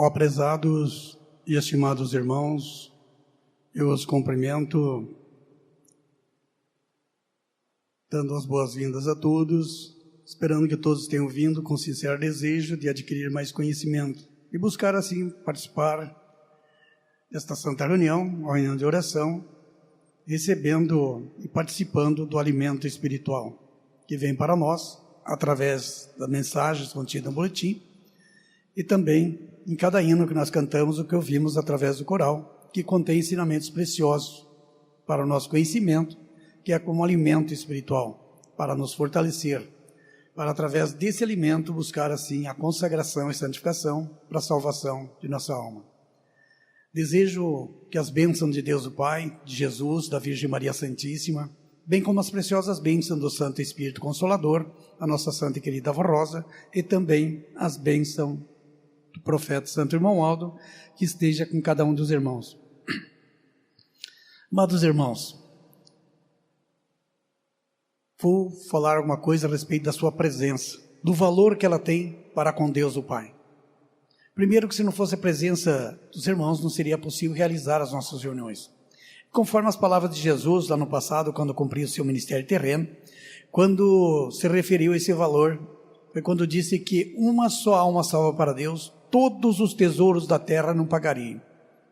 Ó prezados e estimados irmãos, eu os cumprimento, dando as boas-vindas a todos, esperando que todos tenham vindo com sincero desejo de adquirir mais conhecimento e buscar assim participar desta santa reunião, uma reunião de oração, recebendo e participando do alimento espiritual que vem para nós através das mensagens contidas no boletim e também em cada hino que nós cantamos, o que ouvimos através do coral, que contém ensinamentos preciosos para o nosso conhecimento, que é como alimento espiritual, para nos fortalecer, para através desse alimento buscar assim a consagração e santificação para a salvação de nossa alma. Desejo que as bênçãos de Deus o Pai, de Jesus, da Virgem Maria Santíssima, bem como as preciosas bênçãos do Santo Espírito Consolador, a nossa santa e querida Avó Rosa, e também as bênçãos do profeta Santo Irmão Aldo, que esteja com cada um dos irmãos. Amados irmãos, vou falar alguma coisa a respeito da sua presença, do valor que ela tem para com Deus o Pai. Primeiro que se não fosse a presença dos irmãos, não seria possível realizar as nossas reuniões. Conforme as palavras de Jesus lá no passado, quando cumpriu o seu ministério terreno, quando se referiu a esse valor, foi quando disse que uma só alma salva para Deus, todos os tesouros da terra não pagariam.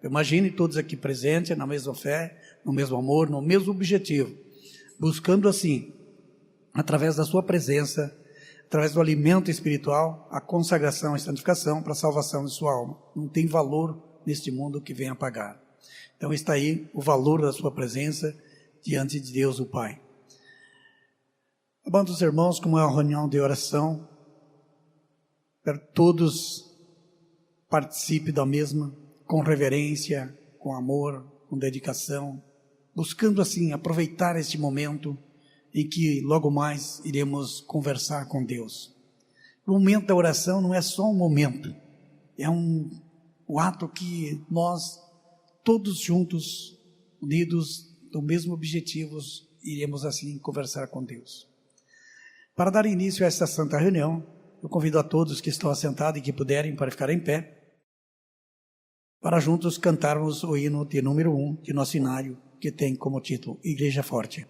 Imagine todos aqui presentes, na mesma fé, no mesmo amor, no mesmo objetivo, buscando assim, através da sua presença, através do alimento espiritual, a consagração e santificação para a salvação de sua alma. Não tem valor neste mundo que venha pagar. Então está aí o valor da sua presença diante de Deus o Pai. Amados irmãos, como é uma reunião de oração, para todos participe da mesma, com reverência, com amor, com dedicação, buscando assim aproveitar este momento em que logo mais iremos conversar com Deus. O momento da oração não é só um momento, é um ato que nós, todos juntos, unidos do mesmo objetivo, iremos assim conversar com Deus. Para dar início a esta santa reunião, eu convido a todos que estão assentados e que puderem para ficar em pé, para juntos cantarmos o hino de número 1 de nosso inário, que tem como título Igreja Forte.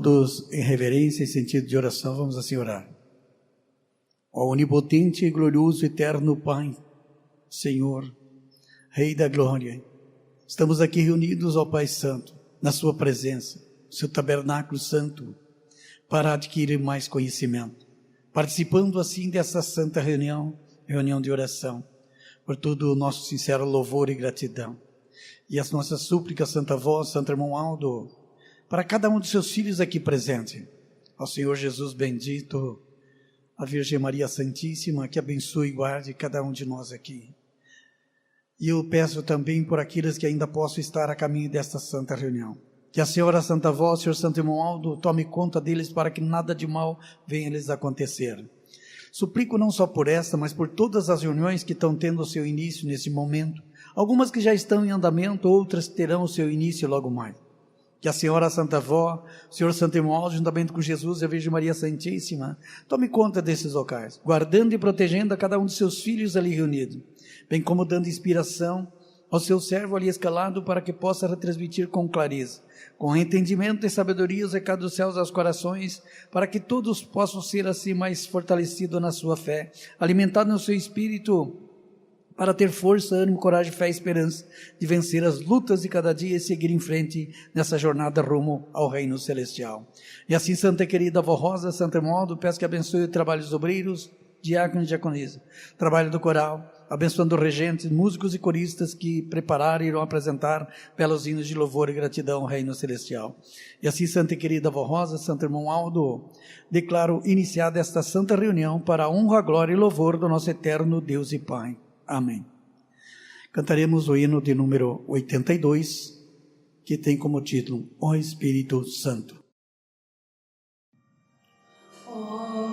Todos em reverência e sentido de oração, vamos assim orar. Ó onipotente e glorioso eterno Pai, Senhor, Rei da glória, estamos aqui reunidos, ó Pai Santo, na sua presença, seu tabernáculo santo, para adquirir mais conhecimento, participando assim dessa santa reunião de oração, por todo o nosso sincero louvor e gratidão. E as nossas súplicas, Santa Vós, Santo Irmão Aldo, para cada um dos seus filhos aqui presente, ao Senhor Jesus bendito, a Virgem Maria Santíssima, que abençoe e guarde cada um de nós aqui. E eu peço também por aqueles que ainda possam estar a caminho desta santa reunião, que a Senhora Santa Vós, Senhor Santo Irmão Aldo, tome conta deles para que nada de mal venha lhes acontecer. Suplico não só por esta, mas por todas as reuniões que estão tendo o seu início nesse momento, algumas que já estão em andamento, outras terão o seu início logo mais. Que a Senhora Santa Vó, o Senhor Santo Irmão Aldo, juntamente com Jesus e a Virgem Maria Santíssima, tome conta desses locais, guardando e protegendo a cada um de seus filhos ali reunidos, bem como dando inspiração ao seu servo ali escalado para que possa retransmitir com clareza, com entendimento e sabedoria os recados dos céus aos corações, para que todos possam ser assim mais fortalecidos na sua fé, alimentados no seu espírito, para ter força, ânimo, coragem, fé e esperança de vencer as lutas de cada dia e seguir em frente nessa jornada rumo ao reino celestial. E assim, Santa e querida Avó Rosa, Santo Irmão Aldo, peço que abençoe o trabalho dos obreiros, diáconos e diaconisa, trabalho do coral, abençoando regentes, músicos e coristas que prepararam e irão apresentar belos hinos de louvor e gratidão ao reino celestial. E assim, Santa e querida Avó Rosa, Santo Irmão Aldo, declaro iniciada esta santa reunião para a honra, glória e louvor do nosso eterno Deus e Pai. Amém. Cantaremos o hino de número 82, que tem como título, Ó Espírito Santo. Oh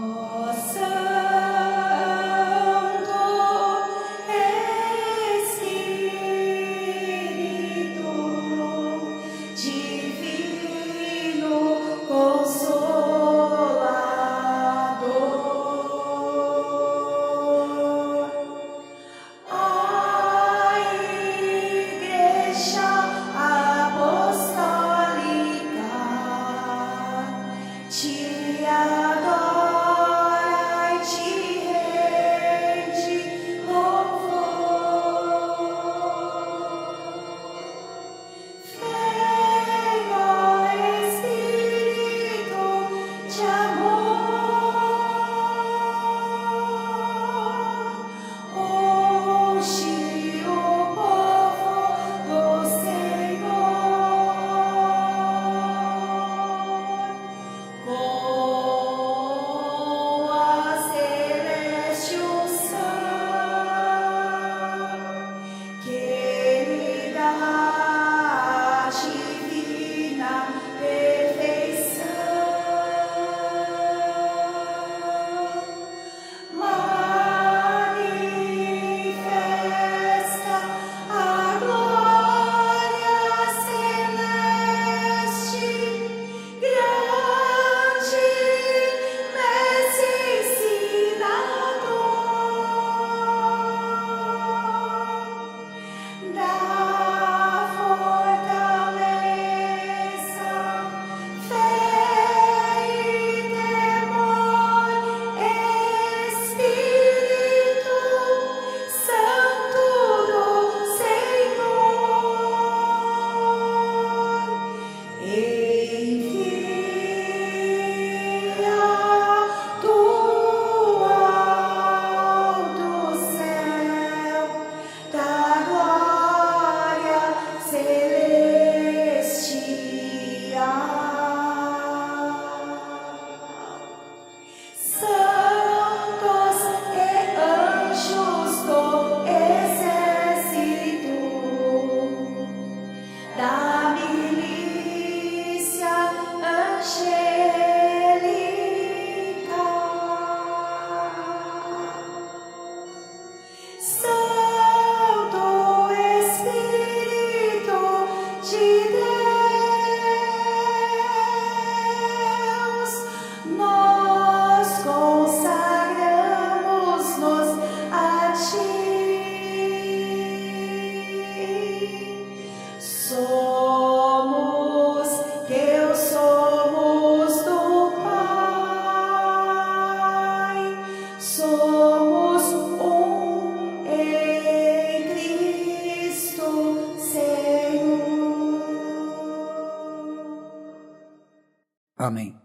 Amém.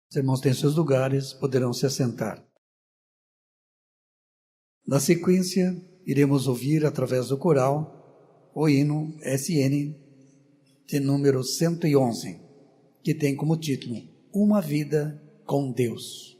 Os irmãos têm seus lugares, poderão se assentar. Na sequência, iremos ouvir através do coral o hino SN de número 111, que tem como título Uma Vida com Deus.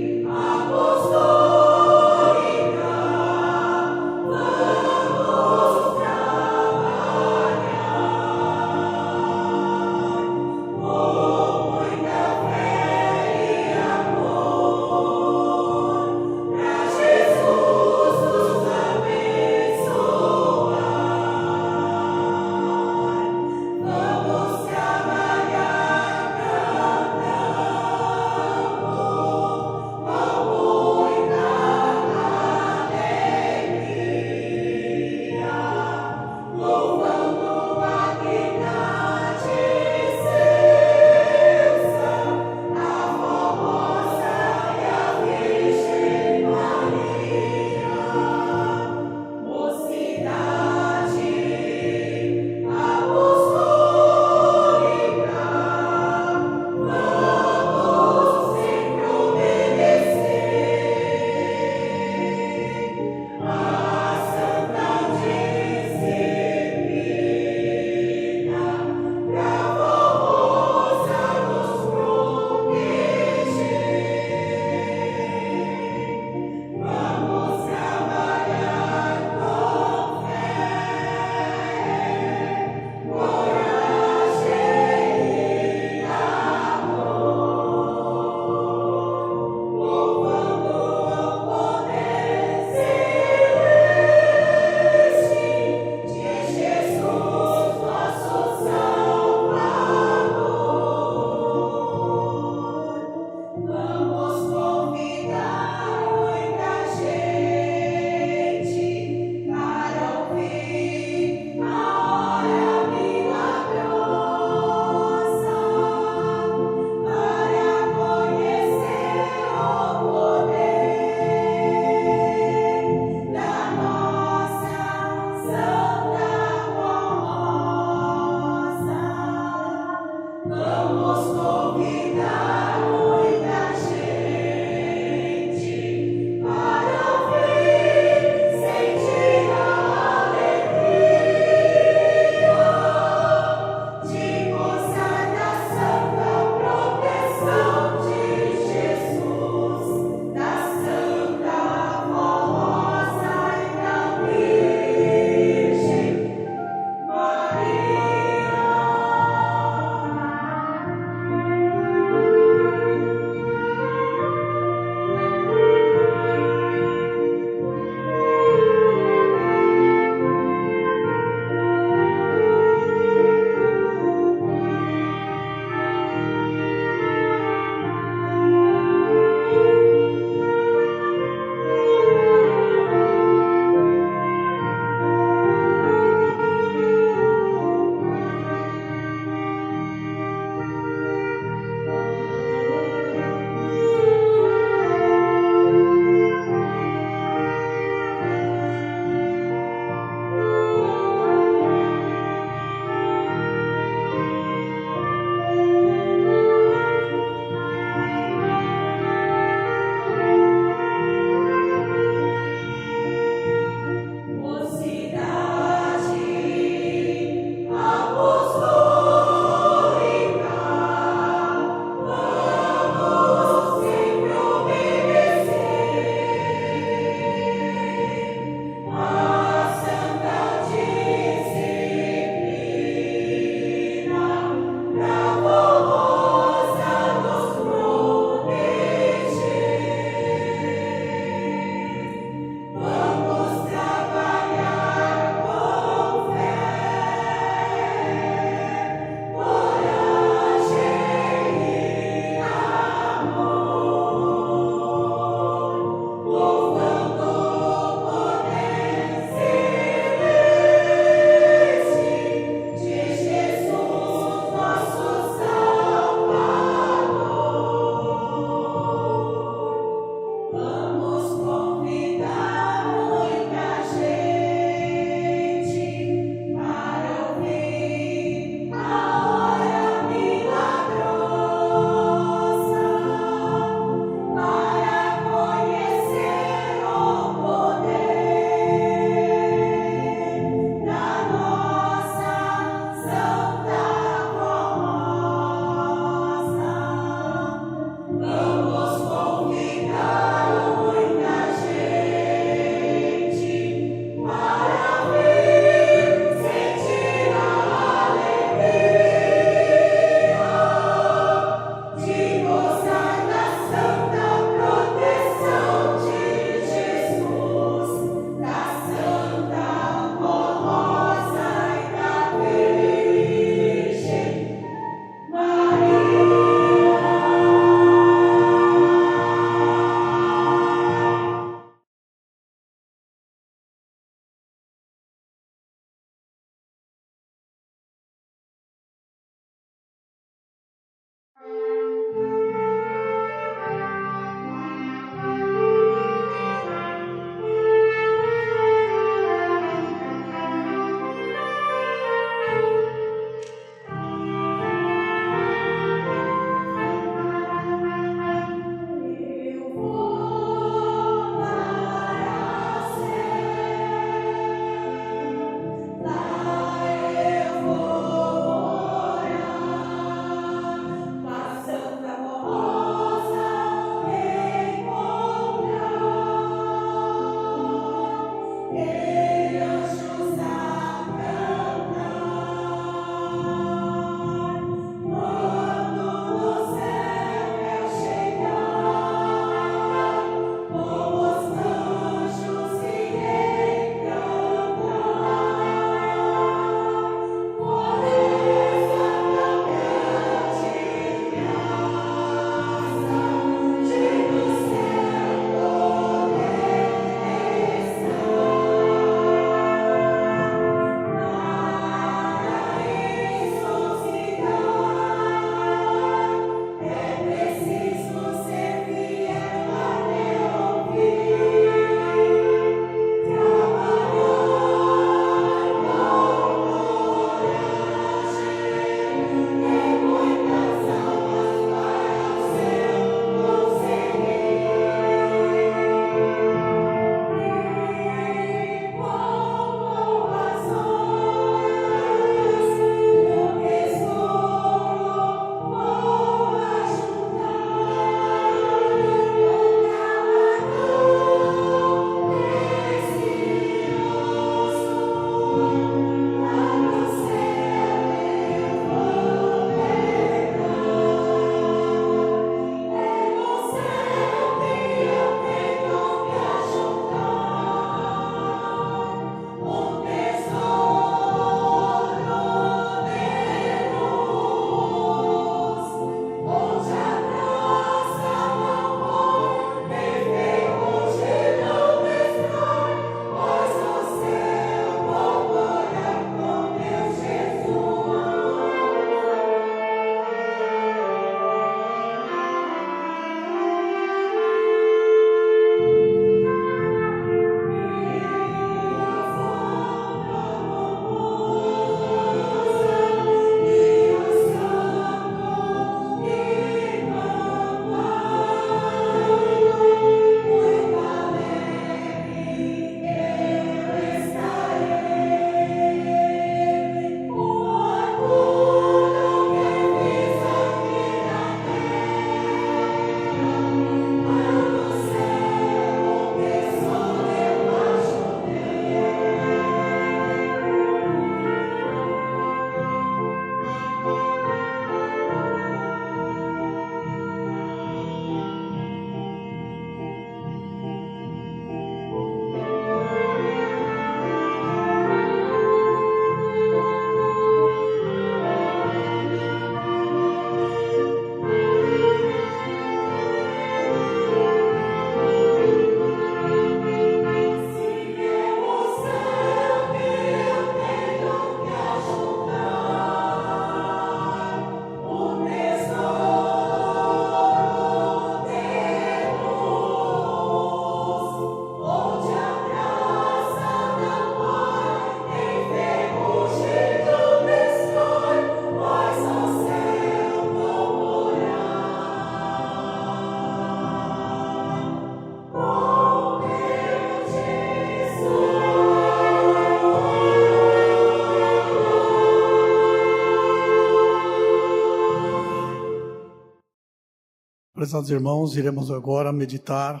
Prezados irmãos, iremos agora meditar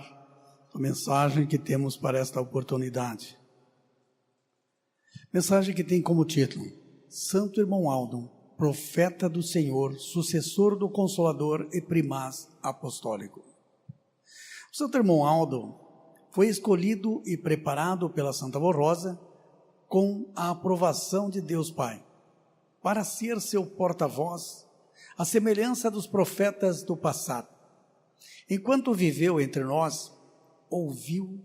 a mensagem que temos para esta oportunidade. Mensagem que tem como título: Santo Irmão Aldo, profeta do Senhor, sucessor do Consolador e primaz apostólico. O Santo Irmão Aldo foi escolhido e preparado pela Santa Avó Rosa com a aprovação de Deus Pai, para ser seu porta-voz, à semelhança dos profetas do passado. Enquanto viveu entre nós, ouviu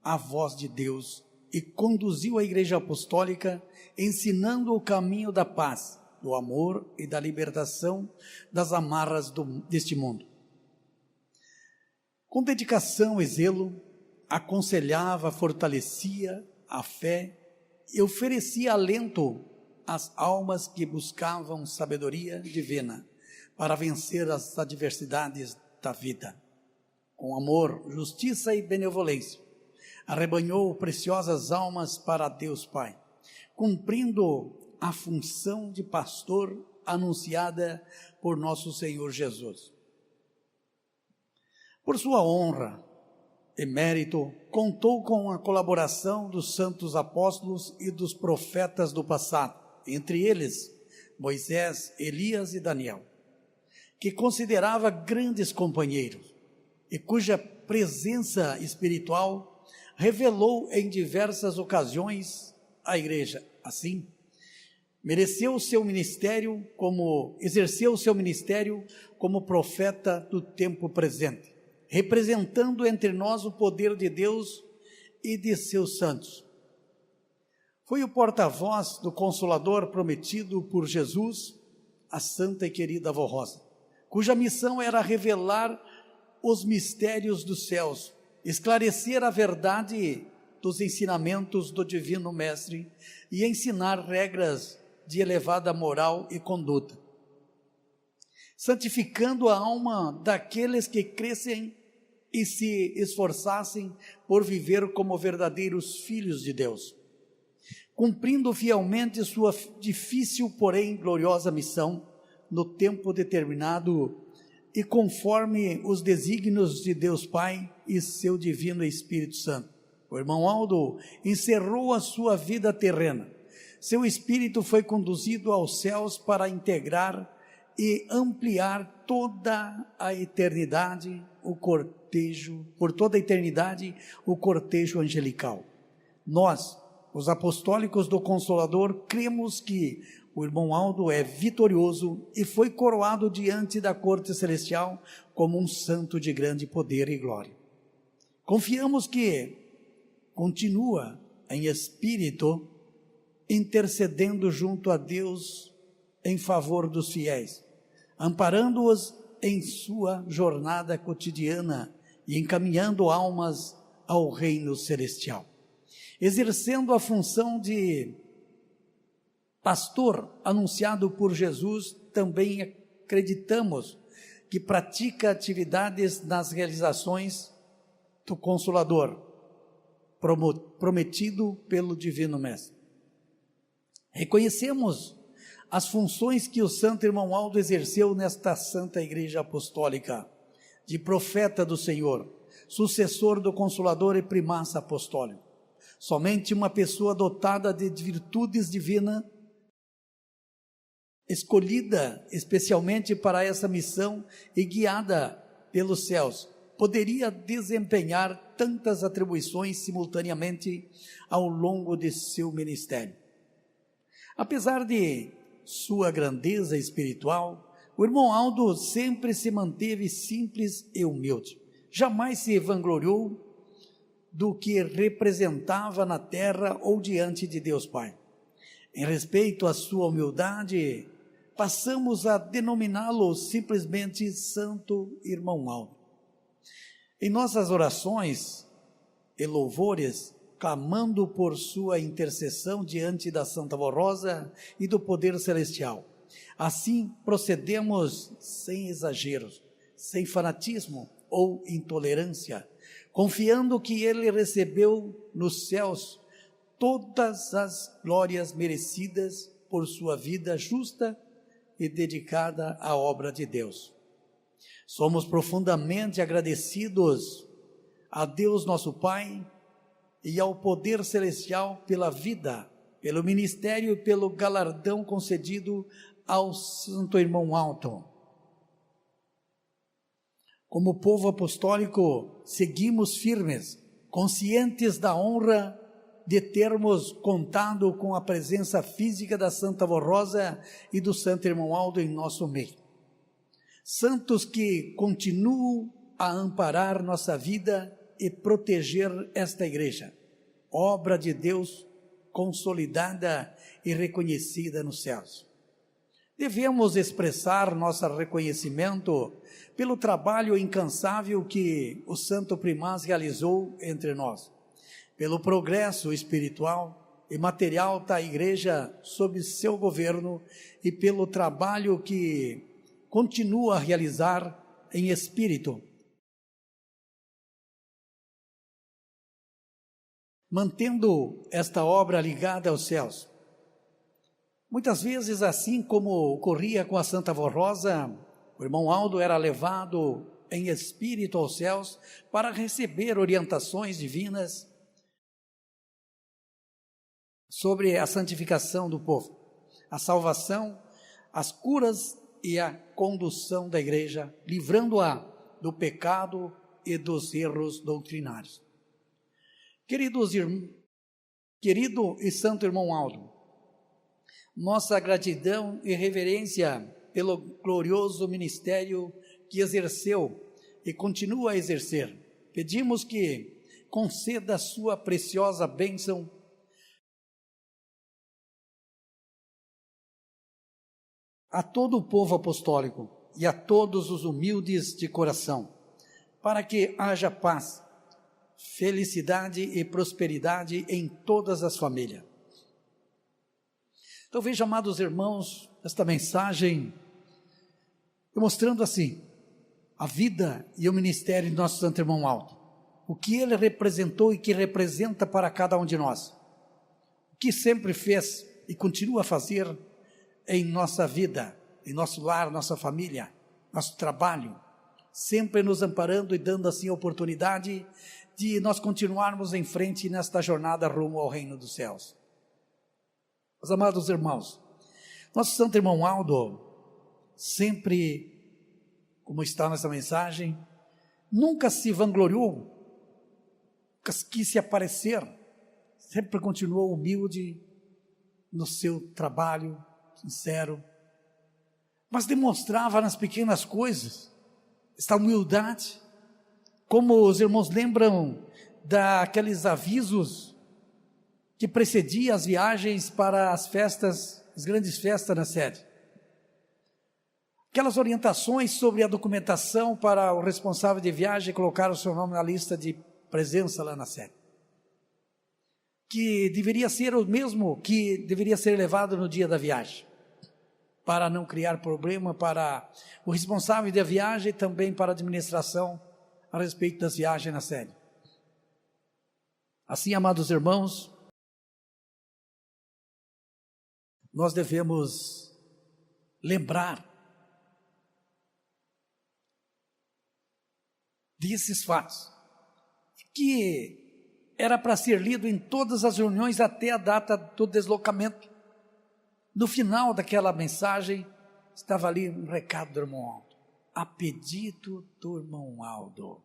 a voz de Deus e conduziu a Igreja Apostólica, ensinando o caminho da paz, do amor e da libertação das amarras deste mundo. Com dedicação e zelo, aconselhava, fortalecia a fé e oferecia alento às almas que buscavam sabedoria divina para vencer as adversidades da vida. Com amor, justiça e benevolência, arrebanhou preciosas almas para Deus Pai, cumprindo a função de pastor anunciada por nosso Senhor Jesus. Por sua honra e mérito, contou com a colaboração dos santos apóstolos e dos profetas do passado, entre eles Moisés, Elias e Daniel, que considerava grandes companheiros e cuja presença espiritual revelou em diversas ocasiões a igreja. Assim, exerceu o seu ministério como profeta do tempo presente, representando entre nós o poder de Deus e de seus santos. Foi o porta-voz do Consolador prometido por Jesus, a santa e querida avó Rosa, cuja missão era revelar os mistérios dos céus, esclarecer a verdade dos ensinamentos do Divino Mestre e ensinar regras de elevada moral e conduta, santificando a alma daqueles que crescem e se esforçassem por viver como verdadeiros filhos de Deus, cumprindo fielmente sua difícil, porém gloriosa missão no tempo determinado e conforme os desígnios de Deus Pai e seu divino Espírito Santo. O irmão Aldo encerrou a sua vida terrena. Seu espírito foi conduzido aos céus para integrar e ampliar toda a eternidade, por toda a eternidade, o cortejo angelical. Nós, os apostólicos do Consolador, cremos que o irmão Aldo é vitorioso e foi coroado diante da corte celestial como um santo de grande poder e glória. Confiamos que continua em espírito intercedendo junto a Deus em favor dos fiéis, amparando-os em sua jornada cotidiana e encaminhando almas ao reino celestial. Exercendo a função de pastor anunciado por Jesus, também acreditamos que pratica atividades nas realizações do Consolador, prometido pelo Divino Mestre. Reconhecemos as funções que o santo irmão Aldo exerceu nesta Santa Igreja Apostólica, de profeta do Senhor, sucessor do Consolador e primaz apostólico. Somente uma pessoa dotada de virtudes divinas, escolhida especialmente para essa missão e guiada pelos céus, poderia desempenhar tantas atribuições simultaneamente ao longo de seu ministério. Apesar de sua grandeza espiritual, o irmão Aldo sempre se manteve simples e humilde. Jamais se vangloriou do que representava na terra ou diante de Deus Pai. Em respeito à sua humildade, passamos a denominá-lo simplesmente Santo Irmão Aldo. Em nossas orações e louvores, clamando por sua intercessão diante da Santa Avó Rosa e do poder celestial. Assim procedemos sem exageros, sem fanatismo ou intolerância, confiando que ele recebeu nos céus todas as glórias merecidas por sua vida justa e dedicada à obra de Deus. Somos profundamente agradecidos a Deus nosso Pai e ao poder celestial pela vida, pelo ministério e pelo galardão concedido ao Santo Irmão Aldo. Como povo apostólico, seguimos firmes, conscientes da honra de termos contado com a presença física da Santa Avó Rosa e do Santo Irmão Aldo em nosso meio. Santos que continuam a amparar nossa vida e proteger esta igreja, obra de Deus consolidada e reconhecida nos céus. Devemos expressar nosso reconhecimento pelo trabalho incansável que o Santo Primaz realizou entre nós, pelo progresso espiritual e material da Igreja sob seu governo e pelo trabalho que continua a realizar em espírito, mantendo esta obra ligada aos céus. Muitas vezes, assim como ocorria com a Santa Vó Rosa, o irmão Aldo era levado em espírito aos céus para receber orientações divinas sobre a santificação do povo, a salvação, as curas e a condução da igreja, livrando-a do pecado e dos erros doutrinários. Querido e santo irmão Aldo, nossa gratidão e reverência pelo glorioso ministério que exerceu e continua a exercer. Pedimos que conceda a sua preciosa bênção a todo o povo apostólico e a todos os humildes de coração, para que haja paz, felicidade e prosperidade em todas as famílias. Então veja, amados irmãos, esta mensagem mostrando assim a vida e o ministério de nosso santo irmão Aldo, o que ele representou e que representa para cada um de nós, o que sempre fez e continua a fazer em nossa vida, em nosso lar, nossa família, nosso trabalho, sempre nos amparando e dando assim a oportunidade de nós continuarmos em frente nesta jornada rumo ao reino dos céus. Meus amados irmãos, nosso santo irmão Aldo, sempre, como está nessa mensagem, nunca se vangloriou, nunca quis se aparecer, sempre continuou humilde no seu trabalho, sincero, mas demonstrava nas pequenas coisas esta humildade, como os irmãos lembram daqueles avisos que precedia as viagens para as festas, as grandes festas na sede. Aquelas orientações sobre a documentação para o responsável de viagem colocar o seu nome na lista de presença lá na sede. Que deveria ser o mesmo que deveria ser levado no dia da viagem, para não criar problema para o responsável da viagem e também para a administração a respeito das viagens na sede. Assim, amados irmãos, nós devemos lembrar desses fatos, que era para ser lido em todas as reuniões até a data do deslocamento. No final daquela mensagem, estava ali um recado do irmão Aldo, a pedido do irmão Aldo.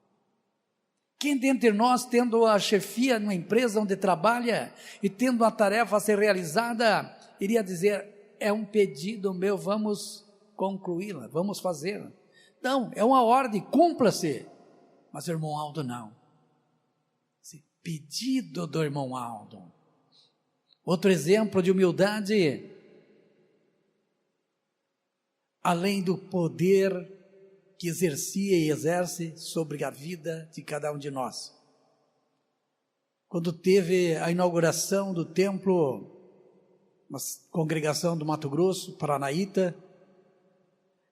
Quem dentre nós, tendo a chefia numa empresa onde trabalha e tendo uma tarefa a ser realizada, iria dizer, é um pedido meu, vamos concluí-la, vamos fazê-la. Não, é uma ordem, cumpra-se. Mas o irmão Aldo não. Esse pedido do irmão Aldo. Outro exemplo de humildade, além do poder que exercia e exerce sobre a vida de cada um de nós. Quando teve a inauguração do templo, uma congregação do Mato Grosso, Paranaíta,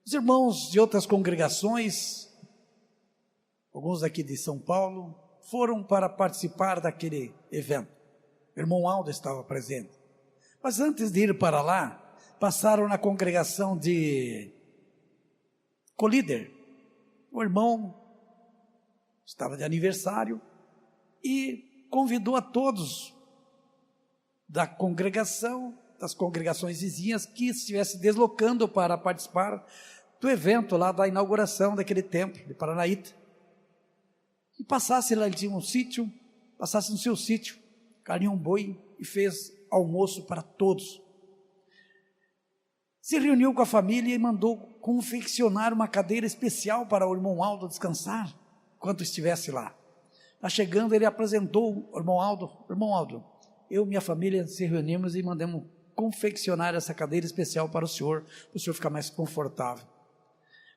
os irmãos de outras congregações, alguns aqui de São Paulo, foram para participar daquele evento. O irmão Aldo estava presente. Mas antes de ir para lá, passaram na congregação de Colíder. O irmão estava de aniversário e convidou a todos da congregação, das congregações vizinhas, que estivessem deslocando para participar do evento lá da inauguração daquele templo de Paranaíta. E passasse lá, ele tinha um sítio, passasse no seu sítio, carinhou um boi e fez almoço para todos. Se reuniu com a família e mandou confeccionar uma cadeira especial para o irmão Aldo descansar, enquanto estivesse lá. Lá chegando, ele apresentou o irmão Aldo, eu e minha família se reunimos e mandamos confeccionar essa cadeira especial para o senhor ficar mais confortável.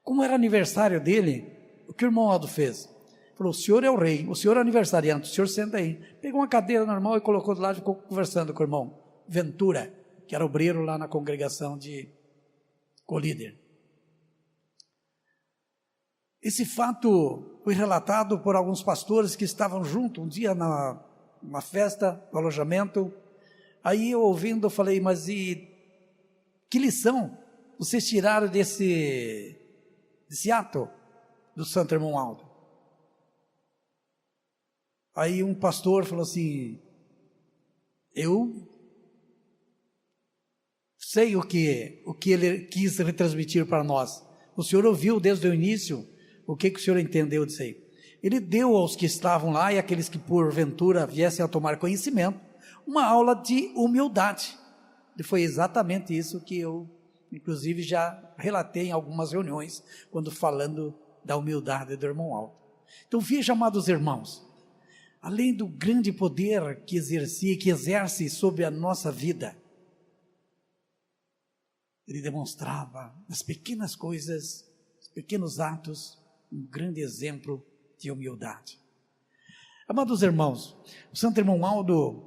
Como era aniversário dele, o que o irmão Aldo fez? Falou, o senhor é o rei, o senhor é aniversariante, o senhor senta aí. Pegou uma cadeira normal e colocou do lado e ficou conversando com o irmão Ventura, que era obreiro lá na congregação de Colíder. Esse fato foi relatado por alguns pastores que estavam juntos um dia numa festa, no alojamento. Aí eu ouvindo, eu falei, mas e que lição vocês tiraram desse ato do Santo Irmão Aldo? Aí um pastor falou assim, eu sei o que ele quis retransmitir para nós. O senhor ouviu desde o início o que o senhor entendeu disso aí. Ele deu aos que estavam lá e aqueles que porventura viessem a tomar conhecimento, uma aula de humildade. E foi exatamente isso que eu, inclusive, já relatei em algumas reuniões, quando falando da humildade do irmão Aldo. Então veja, amados irmãos, além do grande poder que exerce sobre a nossa vida, ele demonstrava nas pequenas coisas, nos pequenos atos, um grande exemplo de humildade. Amados irmãos, o Santo Irmão Aldo,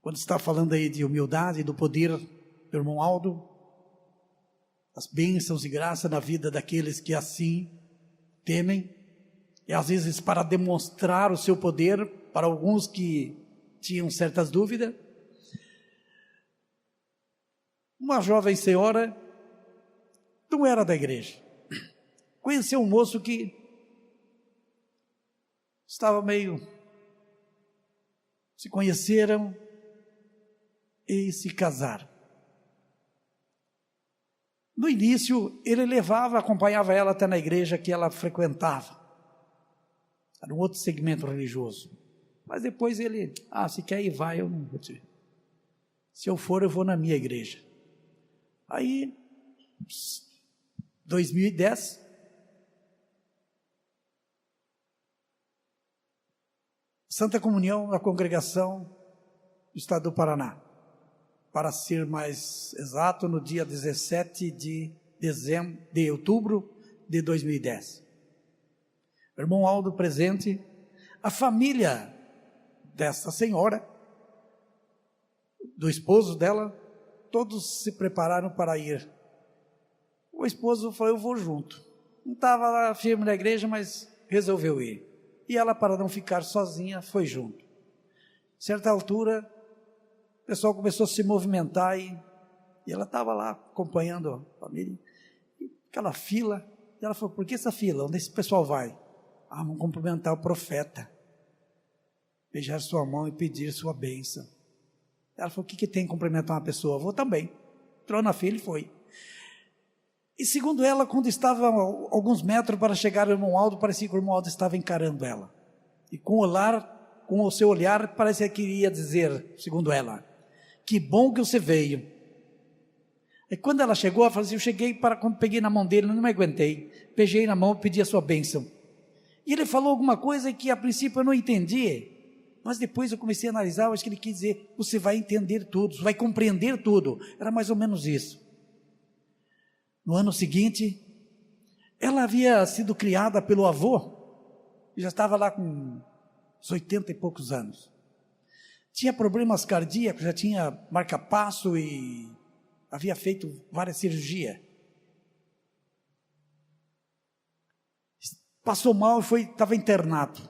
quando está falando aí de humildade, do poder do irmão Aldo, as bênçãos e graça na vida daqueles que assim temem, e às vezes para demonstrar o seu poder para alguns que tinham certas dúvidas. Uma jovem senhora, não era da igreja, conheceu um moço que estava meio, se conheceram e se casaram. No início, ele acompanhava ela até na igreja que ela frequentava. Era um outro segmento religioso. Mas depois ele, se quer ir, vai, eu não vou te... Se eu for, eu vou na minha igreja. Aí, 2010, Santa Comunhão na congregação do estado do Paraná. Para ser mais exato, no dia 17 de outubro de 2010. O irmão Aldo presente, a família dessa senhora, do esposo dela, todos se prepararam para ir. O esposo falou, eu vou junto. Não estava lá firme na igreja, mas resolveu ir. E ela, para não ficar sozinha, foi junto. Certa altura, o pessoal começou a se movimentar e ela estava lá acompanhando a família. E aquela fila, e ela falou, por que essa fila? Onde esse pessoal vai? Vamos cumprimentar o profeta. Beijar sua mão e pedir sua bênção. Ela falou, o que tem cumprimentar uma pessoa? Eu vou também. Entrou na fila e foi. E segundo ela, quando estava a alguns metros para chegar ao irmão Aldo, parecia que o irmão Aldo estava encarando ela. E com o seu olhar, parecia que iria dizer, segundo ela, que bom que você veio. E quando ela chegou, ela falou assim, eu cheguei quando peguei na mão dele, não me aguentei. Beijei na mão e pedi a sua bênção. E ele falou alguma coisa que a princípio eu não entendi. Mas depois eu comecei a analisar, eu acho que ele quis dizer, você vai entender tudo, você vai compreender tudo. Era mais ou menos isso. No ano seguinte, ela havia sido criada pelo avô, e já estava lá com uns 80 e poucos anos. Tinha problemas cardíacos, já tinha marca-passo e havia feito várias cirurgias. Passou mal e estava internado.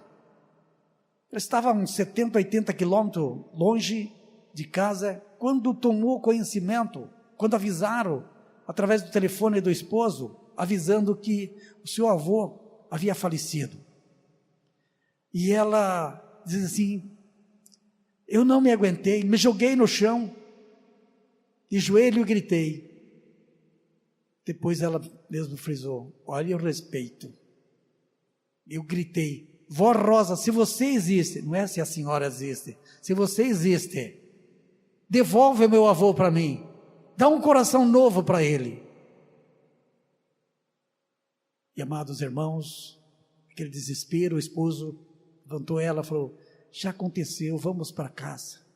Ele estava a uns 70, 80 quilômetros longe de casa, quando tomou conhecimento, quando avisaram, através do telefone do esposo, avisando que o seu avô havia falecido. E ela diz assim, eu não me aguentei, me joguei no chão, de joelho e gritei. Depois ela mesmo frisou, olha o respeito. Eu gritei, vó Rosa, se você existe, não é se a senhora existe, se você existe, devolve meu avô para mim, dá um coração novo para ele. E amados irmãos, aquele desespero, o esposo levantou ela e falou, já aconteceu, vamos para casa.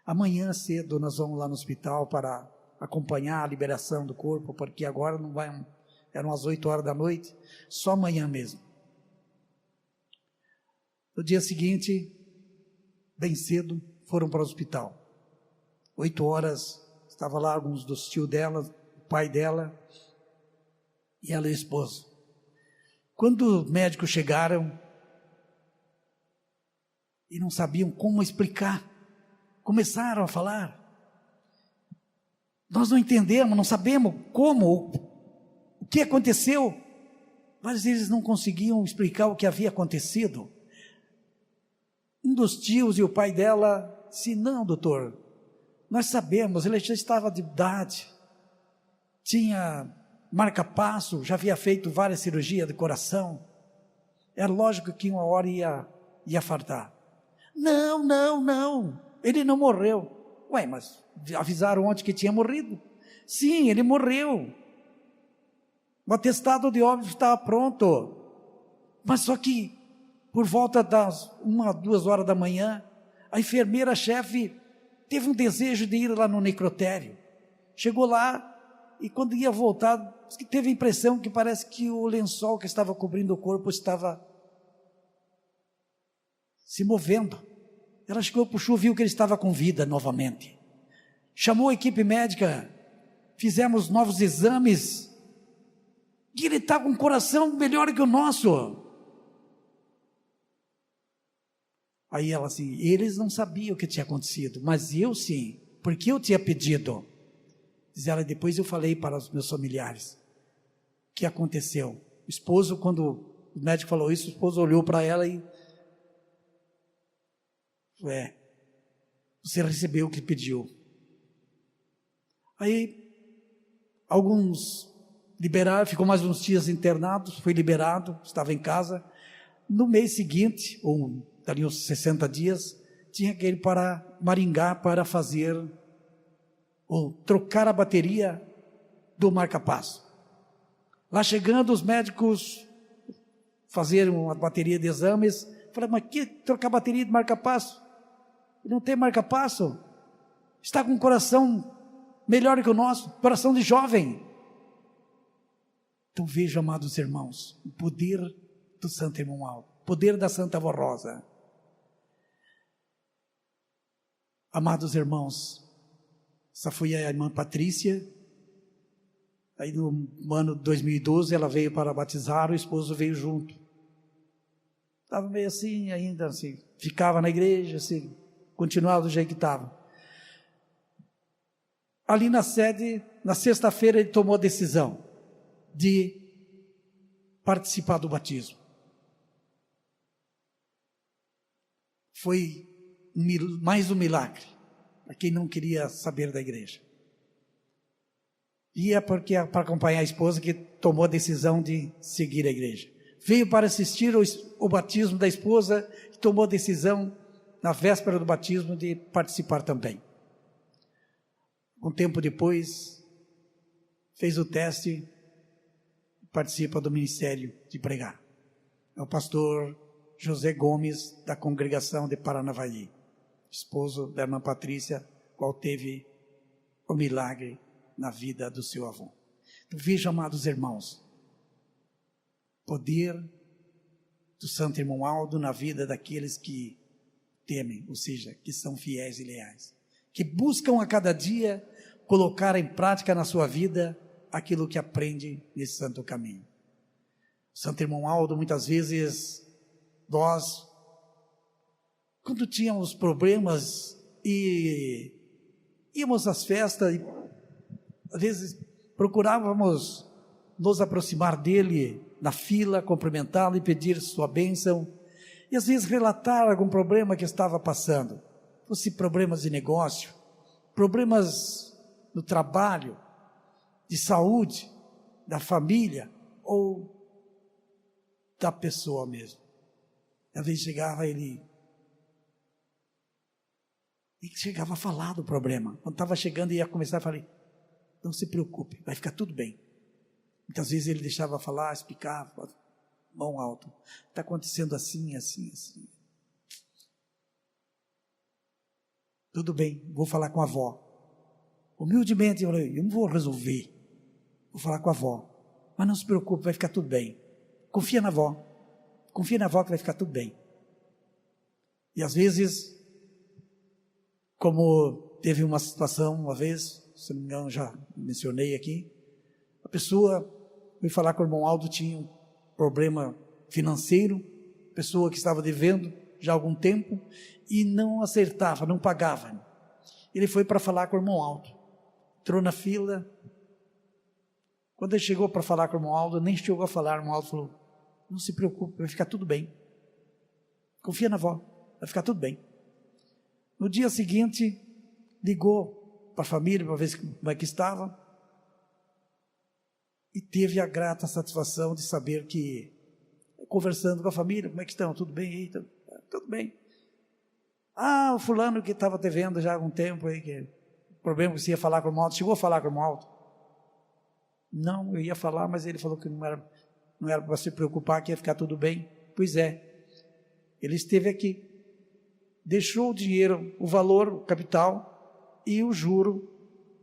Amanhã cedo nós vamos lá no hospital para acompanhar a liberação do corpo, porque agora não vai, eram as 8 horas da noite, só amanhã mesmo. No dia seguinte, bem cedo, foram para o hospital. 8 horas, estava lá alguns dos tios dela, o pai dela, e ela e o esposo. Quando os médicos chegaram, e não sabiam como explicar, começaram a falar. Nós não entendemos, não sabemos como, o que aconteceu, mas eles não conseguiam explicar o que havia acontecido. Um dos tios e o pai dela disse: não, doutor, nós sabemos, ele já estava de idade, tinha marca-passo, já havia feito várias cirurgias de coração, era lógico que uma hora ia fartar. Não, ele não morreu. Ué, mas avisaram ontem que tinha morrido. Sim, ele morreu. O atestado de óbito estava pronto. Mas só que, por volta das 1, 2 horas da manhã, a enfermeira-chefe teve um desejo de ir lá no necrotério. Chegou lá e quando ia voltar, teve a impressão que parece que o lençol que estava cobrindo o corpo estava se movendo. Ela chegou, puxou, viu que ele estava com vida novamente. Chamou a equipe médica, fizemos novos exames, e ele está com um coração melhor que o nosso. Aí ela assim, eles não sabiam o que tinha acontecido, mas eu sim, porque eu tinha pedido. Diz ela, depois eu falei para os meus familiares o que aconteceu. O esposo, quando o médico falou isso, o esposo olhou para ela e você recebeu o que pediu. Aí, alguns liberaram, ficou mais uns dias internado, foi liberado, estava em casa. No mês seguinte, ou dali uns 60 dias, tinha que ir para Maringá para fazer, ou trocar a bateria do marca-passo. Lá chegando, os médicos fazeram uma bateria de exames, falaram, mas que trocar a bateria de marca-passo? Não tem marca-passo, está com um coração melhor que o nosso, coração de jovem. Então veja, amados irmãos, o poder do Santo Irmão Aldo, o poder da Santa Avó Rosa. Amados irmãos, essa foi a irmã Patrícia. Aí no ano de 2012 ela veio para batizar, o esposo veio junto. Estava meio assim ainda, assim, ficava na igreja, assim, continuava do jeito que estava. Ali na sede, na sexta-feira, ele tomou a decisão de participar do batismo. Foi mais um milagre para quem não queria saber da igreja. Ia porque para acompanhar a esposa que tomou a decisão de seguir a igreja. Veio para assistir o batismo da esposa e tomou a decisão na véspera do batismo de participar também. Um tempo depois, fez o teste, participa do ministério de pregar. É o pastor José Gomes, da congregação de Paranavaí, esposo da irmã Patrícia, qual teve o milagre na vida do seu avô. Então, veja, amados irmãos, poder do Santo Irmão Aldo na vida daqueles que temem, ou seja, que são fiéis e leais, que buscam a cada dia colocar em prática na sua vida aquilo que aprende nesse santo caminho. Santo Irmão Aldo, muitas vezes, nós, quando tínhamos problemas e íamos às festas, e às vezes procurávamos nos aproximar dele na fila, cumprimentá-lo e pedir sua bênção, e às vezes relatar algum problema que estava passando, fosse problemas de negócio, problemas no trabalho, de saúde, da família ou da pessoa mesmo. Às vezes chegava ele chegava a falar do problema. Quando estava chegando e ia começar, eu falei, não se preocupe, vai ficar tudo bem. Muitas vezes ele deixava falar, explicava, mão alta, está acontecendo assim, assim, assim. Tudo bem, vou falar com a avó. Humildemente eu falei, eu não vou resolver, vou falar com a avó. Mas não se preocupe, vai ficar tudo bem. Confia na avó que vai ficar tudo bem. E às vezes, como teve uma situação uma vez, se não me engano já mencionei aqui, a pessoa veio falar com o irmão Aldo, tinha um problema financeiro, pessoa que estava devendo já há algum tempo, e não acertava, não pagava. Ele foi para falar com o irmão Aldo, entrou na fila. Quando ele chegou para falar com o irmão Aldo, nem chegou a falar, o irmão Aldo falou, não se preocupe, vai ficar tudo bem, confia na avó, vai ficar tudo bem. No dia seguinte, ligou para a família, para ver como é que estava, e teve a grata satisfação de saber que, conversando com a família, como é que estão, tudo bem aí? Tudo bem. O fulano que estava devendo já há algum tempo, aí, que o problema que você ia falar com o irmão Aldo, chegou a falar com o irmão Aldo? Não, eu ia falar, mas ele falou que não era para se preocupar, que ia ficar tudo bem. Pois é, ele esteve aqui, deixou o dinheiro, o valor, o capital e o juro,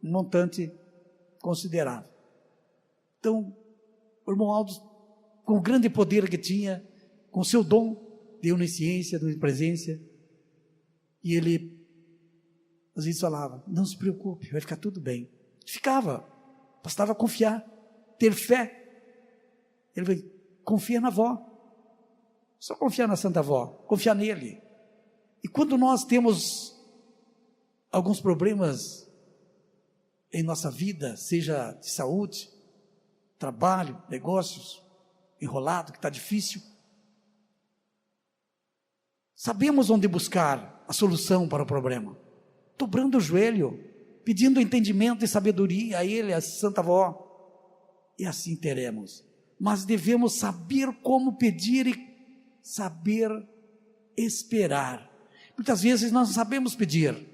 um montante considerável. Então, o irmão Aldo, com o grande poder que tinha, com o seu dom de onisciência, de onipresença, e ele às vezes falava, não se preocupe, vai ficar tudo bem. Ficava, bastava confiar, ter fé. Ele falou, confia na avó, só confiar na Santa Avó, confiar nele. E quando nós temos alguns problemas em nossa vida, seja de saúde, trabalho, negócios, enrolado, que está difícil, sabemos onde buscar a solução para o problema, dobrando o joelho, pedindo entendimento e sabedoria a Ele, a Santa Avó, e assim teremos. Mas devemos saber como pedir e saber esperar. Muitas vezes nós não sabemos pedir,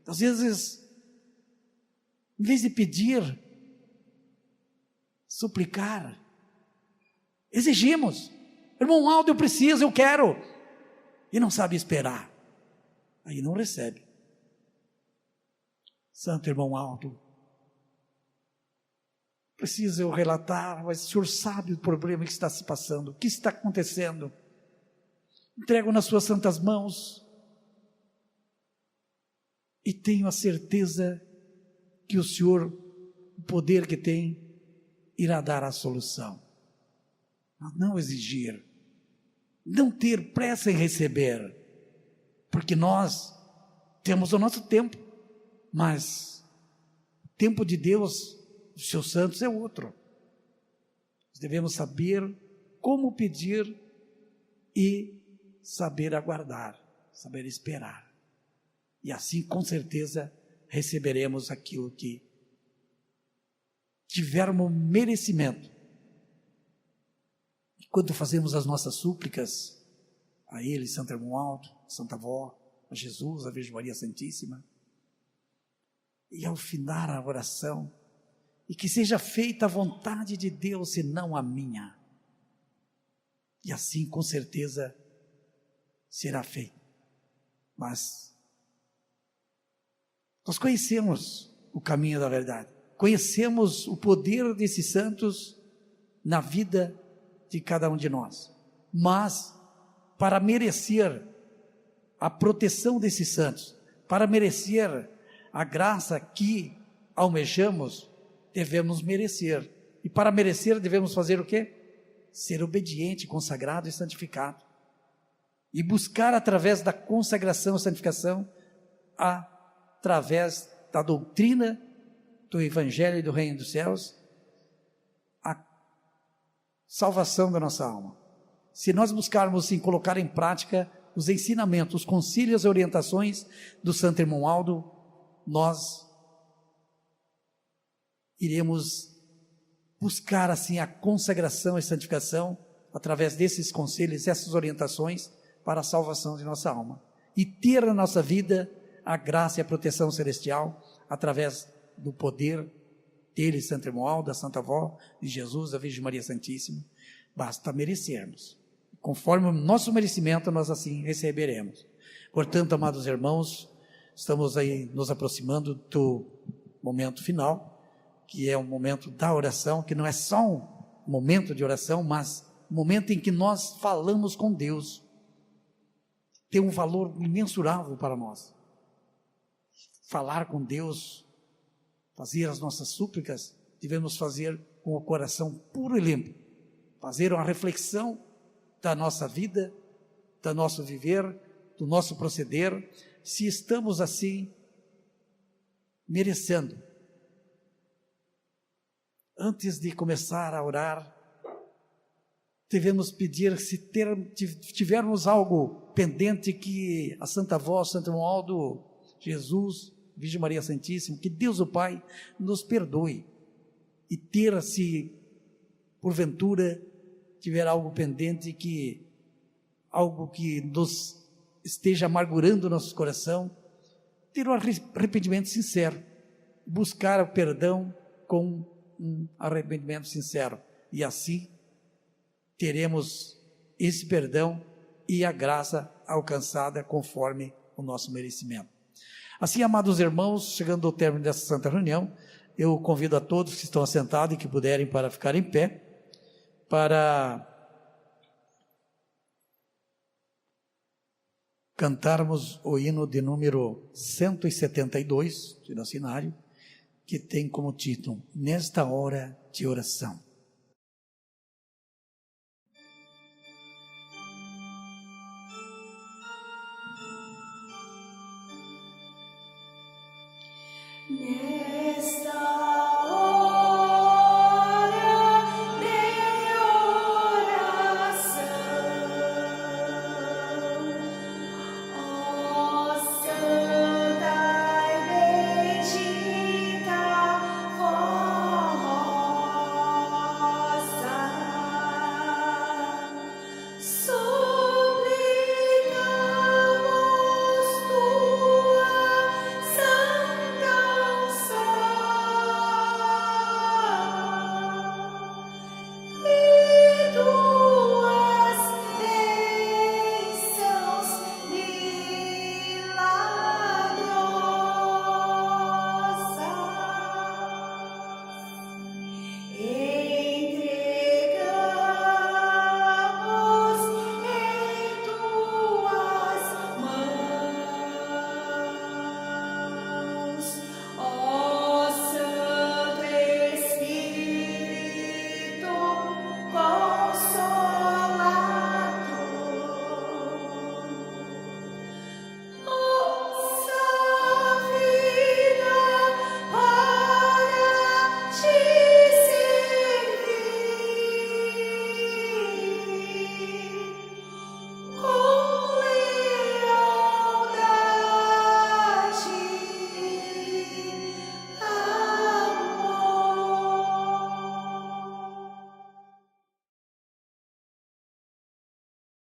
às vezes, em vez de pedir, suplicar, exigimos, irmão Aldo, eu preciso, eu quero, e não sabe esperar, aí não recebe. Santo irmão Aldo, preciso eu relatar, mas o senhor sabe o problema que está se passando, o que está acontecendo, entrego nas suas santas mãos, e tenho a certeza que o senhor, o poder que tem, irá dar a solução. Mas não exigir, não ter pressa em receber, porque nós temos o nosso tempo, mas o tempo de Deus, dos seus santos, é outro. Nós devemos saber como pedir e saber aguardar, saber esperar, e assim com certeza receberemos aquilo que tivermos merecimento. Quando fazemos as nossas súplicas a Ele, Santo Irmão Aldo, Santa Avó, a Jesus, a Virgem Maria Santíssima, e ao final a oração, e que seja feita a vontade de Deus e não a minha, e assim com certeza será feito. Mas nós conhecemos o caminho da verdade, conhecemos o poder desses santos na vida de cada um de nós, mas para merecer a proteção desses santos, para merecer a graça que almejamos, devemos merecer, e para merecer devemos fazer o quê? Ser obediente, consagrado e santificado, e buscar através da consagração e santificação, através da doutrina do Evangelho e do Reino dos Céus, a salvação da nossa alma. Se nós buscarmos sim colocar em prática os ensinamentos, os concílios e orientações do Santo Irmão Aldo, nós iremos buscar assim a consagração e santificação através desses conselhos, essas orientações para a salvação de nossa alma, e ter na nossa vida a graça e a proteção celestial através do poder dele, Santo Irmão Aldo, da Santa Avó, de Jesus, da Virgem Maria Santíssima. Basta merecermos, conforme o nosso merecimento nós assim receberemos. Portanto, amados irmãos, estamos aí nos aproximando do momento final, que é o momento da oração, que não é só um momento de oração, mas um momento em que nós falamos com Deus. Tem um valor imensurável para nós. Falar com Deus, fazer as nossas súplicas, devemos fazer com o coração puro e limpo, fazer uma reflexão da nossa vida, do nosso viver, do nosso proceder, se estamos assim merecendo. Antes de começar a orar, devemos pedir, se tivermos algo pendente, que a Santa Voz, Santo Romualdo, Jesus, Virgem Maria Santíssima, que Deus o Pai nos perdoe, e ter, se porventura tiver algo pendente, algo que nos esteja amargurando o nosso coração, ter um arrependimento sincero, buscar o perdão com um arrependimento sincero, e assim teremos esse perdão e a graça alcançada conforme o nosso merecimento. Assim, amados irmãos, chegando ao término dessa santa reunião, eu convido a todos que estão assentados e que puderem para ficar em pé, para cantarmos o hino de número 172, de nosso hinário, que tem como título, Nesta Hora de Oração.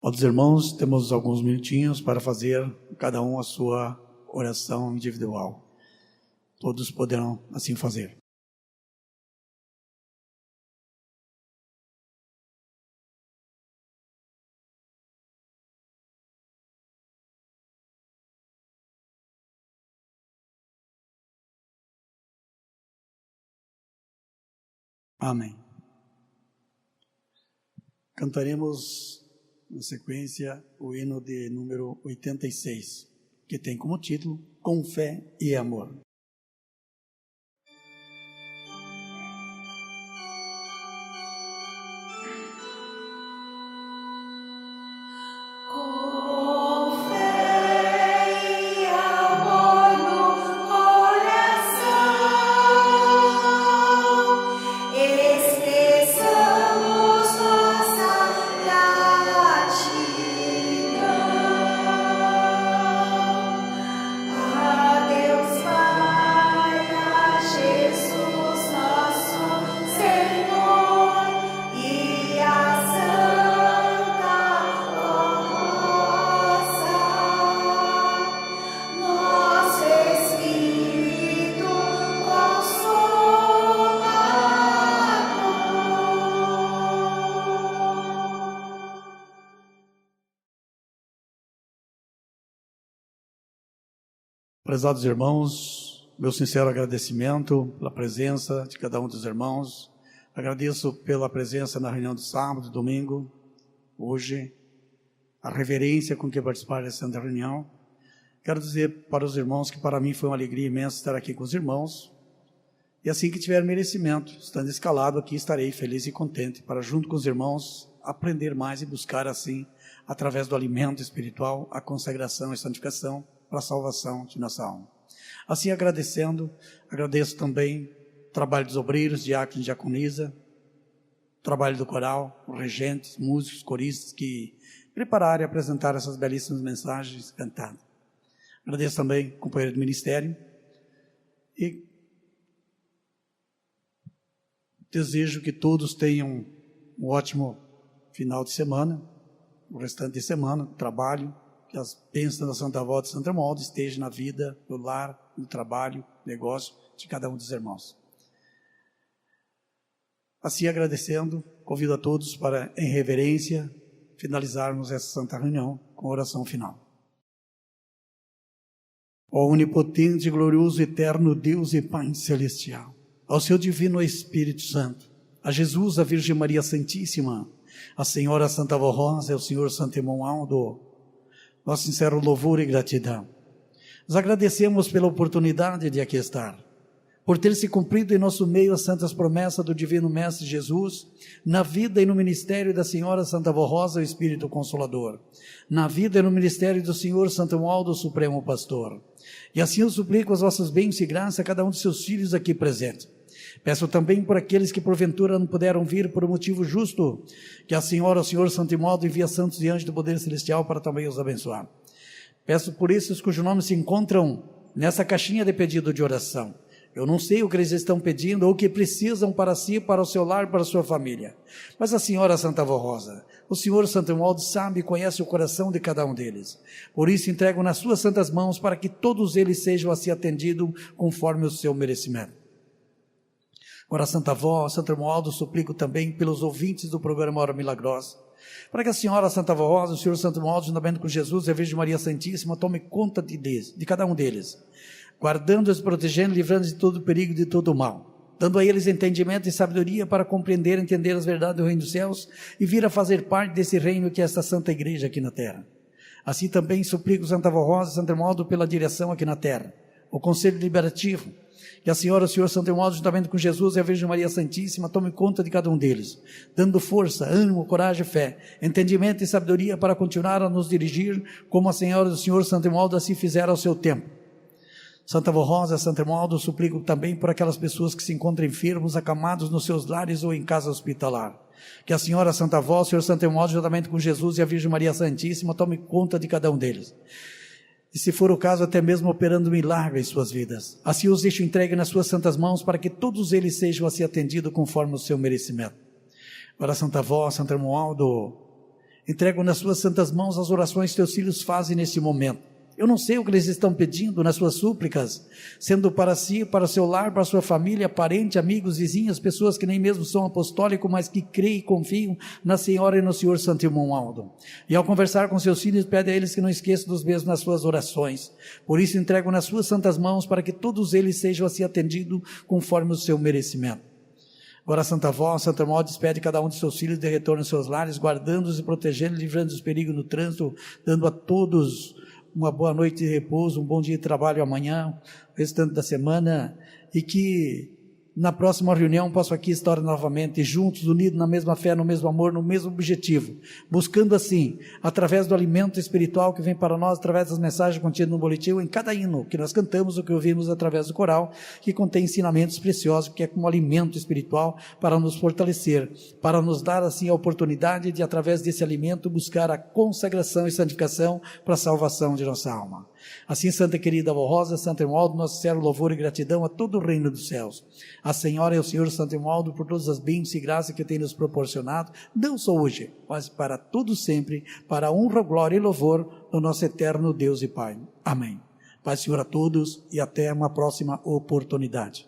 Outros irmãos, temos alguns minutinhos para fazer cada um a sua oração individual. Todos poderão assim fazer. Amém. Cantaremos na sequência o hino de número 86, que tem como título Com Fé e Amor. Deus vai Prezados irmãos, meu sincero agradecimento pela presença de cada um dos irmãos. Agradeço pela presença na reunião de sábado e domingo, hoje, a reverência com que participaram dessa reunião. Quero dizer para os irmãos que para mim foi uma alegria imensa estar aqui com os irmãos. E assim que tiver merecimento, estando escalado aqui, estarei feliz e contente para, junto com os irmãos, aprender mais e buscar assim, através do alimento espiritual, a consagração e santificação para a salvação de nossa alma. Assim, agradeço também o trabalho dos obreiros, diáconos e diaconisa, o trabalho do coral, os regentes, músicos, coristas que prepararam e apresentaram essas belíssimas mensagens cantadas. Agradeço também o companheiro do ministério e desejo que todos tenham um ótimo final de semana, o restante de semana, trabalho, que as bênçãos da Santa Volta de Santo Hermódio estejam na vida, no lar, no trabalho, negócio de cada um dos irmãos. Assim, agradecendo, convido a todos para, em reverência, finalizarmos essa santa reunião com a oração final. Ó onipotente, glorioso, eterno Deus e Pai celestial, ao seu divino Espírito Santo, a Jesus, a Virgem Maria Santíssima, a Senhora Santa Avó Rosa e o Senhor Santo Irmão Aldo, nosso sincero louvor e gratidão. Nos agradecemos pela oportunidade de aqui estar, por ter se cumprido em nosso meio as santas promessas do Divino Mestre Jesus, na vida e no ministério da Senhora Santa Avó Rosa, o Espírito Consolador, na vida e no ministério do Senhor Santo Irmão Aldo, o Supremo Pastor. E assim eu suplico as vossas bênçãos e graças a cada um de seus filhos aqui presentes. Peço também por aqueles que porventura não puderam vir por um motivo justo, que a Senhora, o Senhor Santo Irmão Aldo, envia santos e anjos do poder celestial para também os abençoar. Peço por esses cujos nomes se encontram nessa caixinha de pedido de oração. Eu não sei o que eles estão pedindo ou o que precisam para si, para o seu lar, para a sua família. Mas a Senhora Santa Avó Rosa, o Senhor Santo Irmão Aldo sabe e conhece o coração de cada um deles. Por isso entrego nas suas santas mãos para que todos eles sejam assim atendidos conforme o seu merecimento. Agora, Santa Avó, Santo Irmão Aldo, suplico também pelos ouvintes do programa Hora Milagrosa, para que a Senhora Santa Avó Rosa, o Senhor Santo Irmão Aldo, juntamente com Jesus e a Virgem Maria Santíssima, tome conta de cada um deles, guardando-os, protegendo, livrando-os de todo perigo e de todo mal, dando a eles entendimento e sabedoria para compreender e entender as verdades do reino dos céus e vir a fazer parte desse reino que é esta Santa Igreja aqui na terra. Assim também suplico Santa Avó Rosa, Santo Irmão Aldo, pela direção aqui na terra, o Conselho Liberativo, que a Senhora, o Senhor Santo Irmão Aldo, juntamente com Jesus e a Virgem Maria Santíssima, tome conta de cada um deles, dando força, ânimo, coragem e fé, entendimento e sabedoria para continuar a nos dirigir, como a Senhora do Senhor Santo Irmão Aldo assim fizeram ao seu tempo. Santa Avó Rosa, Santo Irmão Aldo, suplico também por aquelas pessoas que se encontram enfermos, acamados nos seus lares ou em casa hospitalar. Que a Senhora Santa Avó, o Senhor Santo Irmão Aldo, juntamente com Jesus e a Virgem Maria Santíssima, tome conta de cada um deles. E se for o caso, até mesmo operando milagres em suas vidas. Assim os deixo entregue nas suas santas mãos, para que todos eles sejam assim atendidos conforme o seu merecimento. Agora, Santa Avó, Santo Irmão Aldo, entrego nas suas santas mãos as orações que teus filhos fazem nesse momento. Eu não sei o que eles estão pedindo nas suas súplicas, sendo para si, para o seu lar, para a sua família, parente, amigos, vizinhos, pessoas que nem mesmo são apostólicos, mas que creem e confiam na Senhora e no Senhor Santo Irmão Aldo. E ao conversar com seus filhos, pede a eles que não esqueçam dos mesmos nas suas orações. Por isso entrego nas suas santas mãos, para que todos eles sejam assim atendidos conforme o seu merecimento. Agora, Santa Avó, Santo Irmão Aldo, despede cada um de seus filhos de retorno aos seus lares, guardando-os e protegendo, livrando dos perigos no trânsito, dando a todos uma boa noite de repouso, um bom dia de trabalho amanhã, o restante da semana, e que na próxima reunião posso aqui estar novamente juntos, unidos na mesma fé, no mesmo amor, no mesmo objetivo, buscando assim, através do alimento espiritual que vem para nós, através das mensagens contidas no boletim, em cada hino que nós cantamos, o que ouvimos através do coral, que contém ensinamentos preciosos, que é como alimento espiritual para nos fortalecer, para nos dar assim a oportunidade de, através desse alimento, buscar a consagração e santificação para a salvação de nossa alma. Assim, Santa querida Avó Rosa, Santo Irmão Aldo, nosso sincero louvor e gratidão a todo o reino dos céus, a Senhora e o Senhor Santo Irmão Aldo, por todas as bênçãos e graças que tem nos proporcionado, não só hoje, mas para todo sempre, para a honra, glória e louvor do nosso eterno Deus e Pai. Amém. Paz, Senhor, a todos e até uma próxima oportunidade.